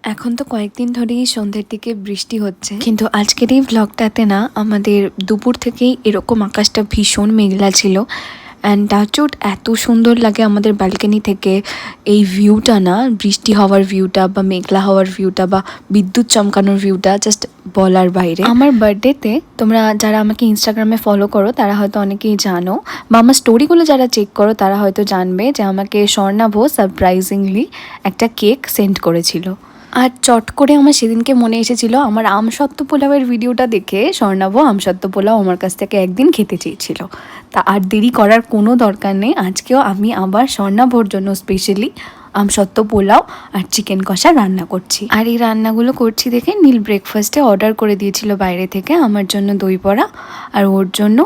এখন তো কয়েকদিন ধরেই সন্ধ্যের দিকে বৃষ্টি হচ্ছে, কিন্তু আজকের এই ভ্লগটাতে না আমাদের দুপুর থেকেই এরকম আকাশটা ভীষণ মেঘলা ছিল। অ্যান্ড টাচউড এত সুন্দর লাগে আমাদের ব্যালকনি থেকে এই ভিউটা, না বৃষ্টি হওয়ার ভিউটা বা মেঘলা হওয়ার ভিউটা বা বিদ্যুৎ চমকানোর ভিউটা জাস্ট বলার বাইরে। আমার বার্থডেতে তোমরা যারা আমাকে ইনস্টাগ্রামে ফলো করো তারা হয়তো অনেকেই জানো, বা আমার স্টোরিগুলো যারা চেক করো তারা হয়তো জানবে যে আমাকে স্বর্ণাভ সারপ্রাইজিংলি একটা কেক সেন্ড করেছিল। আর চট করে আমার সেদিনকে মনে এসেছিল আমার আমসত্ত্ব পোলাওয়ের ভিডিওটা দেখে স্বর্ণাভ আমসত্ত্ব পোলাও আমার কাছ থেকে একদিন খেতে চেয়েছিল। তা আর দেরি করার কোনো দরকার নেই, আজকেও আমি আবার স্বর্ণাভর জন্য স্পেশালি আমসত্ত্ব পোলাও আর চিকেন কষা রান্না করছি। আর এই রান্নাগুলো করছি দেখে নীল ব্রেকফাস্টে অর্ডার করে দিয়েছিল বাইরে থেকে আমার জন্য দই বড়া আর ওর জন্য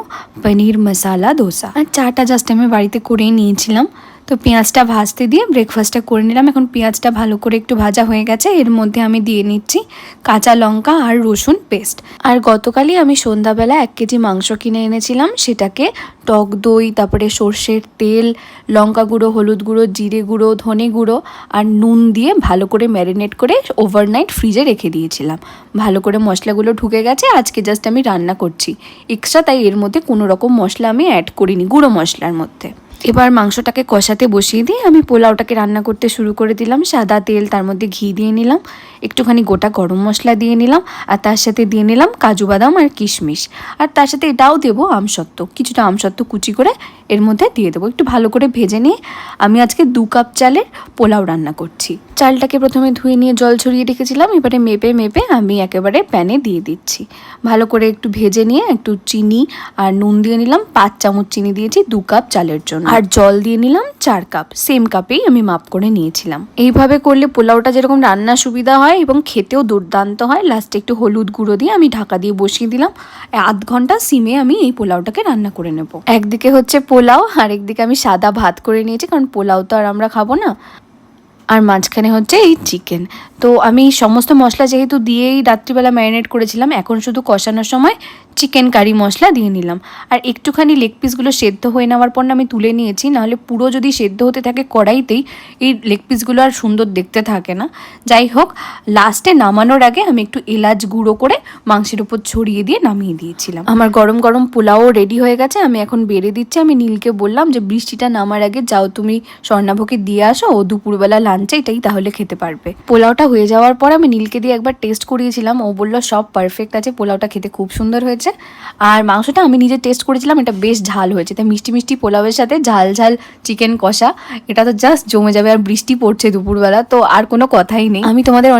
পনির মশালা দোসা। আর চাটা জাস্ট আমি বাড়িতে করেই নিয়েছিলাম। তো পেঁয়াজটা ভাজতে দিয়ে ব্রেকফাস্টটা করে নিলাম। এখন পেঁয়াজটা ভালো করে একটু ভাজা হয়ে গেছে, এর মধ্যে আমি দিয়ে নিচ্ছি কাঁচা লঙ্কা আর রসুন পেস্ট। আর গতকালই আমি সন্ধ্যাবেলা 1 কেজি মাংস কিনে এনেছিলাম, সেটাকে টক দই, তারপরে সর্ষের তেল, লঙ্কা গুঁড়ো, হলুদ গুঁড়ো, জিরে গুঁড়ো, ধনে গুঁড়ো আর নুন দিয়ে ভালো করে ম্যারিনেট করে ওভারনাইট ফ্রিজে রেখে দিয়েছিলাম। ভালো করে মশলাগুলো ঢুকে গেছে, আজকে জাস্ট আমি রান্না করছি এক্সট্রা, তাই এর মধ্যে কোনো রকম মশলা আমি অ্যাড করিনি গুঁড়ো মশলার মধ্যে। এবার মাংসটাকে কষাতে বসিয়ে দিয়ে আমি পোলাওটাকে রান্না করতে শুরু করে দিলাম। সাদা তেল, তার মধ্যে ঘি দিয়ে নিলাম, একটুখানি গোটা গরম মশলা দিয়ে নিলাম, আর তার সাথে দিয়ে নিলাম কাজু বাদাম আর কিশমিশ, আর তার সাথে এটাও দেবো আমসত্ত্ব, কিছুটা আমসত্ত্ব কুচি করে এর মধ্যে দিয়ে দেবো। একটু ভালো করে ভেজে নিয়ে আমি আজকে 2 কাপ চালের পোলাও রান্না করছি। চালটাকে প্রথমে ধুয়ে নিয়ে জল ছড়িয়ে রেখেছিলাম, এবারে মেপে মেপে আমি একেবারে প্যানে দিয়ে দিচ্ছি। ভালো করে একটু ভেজে নিয়ে একটু চিনি আর নুন দিয়ে নিলাম, 5 চামচ চিনি দিয়েছি 2 কাপ চালের জন্য, আর জল দিয়ে নিলাম 4 কাপ, সেম কাপেই আমি মাপ করে নিয়েছিলাম। এইভাবে করলে পোলাওটা যেরকম রান্না সুবিধা হয় এবং খেতেও দুর্দান্ত হয়। লাস্টে একটু হলুদ গুঁড়ো দিয়ে আমি ঢাকা দিয়ে বসিয়ে দিলাম, 1/2 ঘন্টা সিমে আমি এই পোলাওটাকে রান্না করে নেব। একদিকে হচ্ছে পোলাও আর একদিকে আমি সাদা ভাত করে নিয়েছি, কারণ পোলাও তো আর আমরা খাবো না। আর মাঝখানে হচ্ছে এই চিকেন। তো আমি সমস্ত মশলা যেহেতু দিয়েই রাত্রিবেলা ম্যারিনেট করেছিলাম, এখন শুধু কষানোর সময় চিকেন কারি মশলা দিয়ে নিলাম। আর একটুখানি লেগ পিসগুলো সেদ্ধ হয়ে নেওয়ার পর আমি তুলে নিয়েছি, নাহলে পুরো যদি সেদ্ধ হতে থাকে কড়াইতেই এই লেগ পিসগুলো আর সুন্দর দেখতে থাকে না। যাই হোক, লাস্টে নামানোর আগে আমি একটু এলাচ গুঁড়ো করে মাংসের উপর ছড়িয়ে দিয়ে নামিয়ে দিয়েছিলাম। আমার গরম গরম পোলাও রেডি হয়ে গেছে, আমি এখন বেড়ে দিচ্ছি। আমি নীলকে বললাম যে বৃষ্টিটা নামার আগে যাও তুমি স্বর্ণাভকে দিয়ে আসো, ও দুপুরবেলা লাঞ্চে এটাই তাহলে খেতে পারবে। পোলাওটা হয়ে যাওয়ার পর আমি নীলকে দিয়ে একবার টেস্ট করিয়েছিলাম, ও বললো সব পারফেক্ট আছে, পোলাওটা খেতে খুব সুন্দর হয়েছে। আর মাংসটা আমি নিজে টেস্ট করেছিলাম, এটা বেশ ঝাল হয়েছে। তাই মিষ্টি মিষ্টি পোলাওয়ের সাথে ঝাল ঝাল চিকেন কষা, এটা তো জাস্ট জমে যাবে। আর বৃষ্টি পড়ছে দুপুরবেলা, তো আর কোনো কথাই নেই। আমি তোমাদের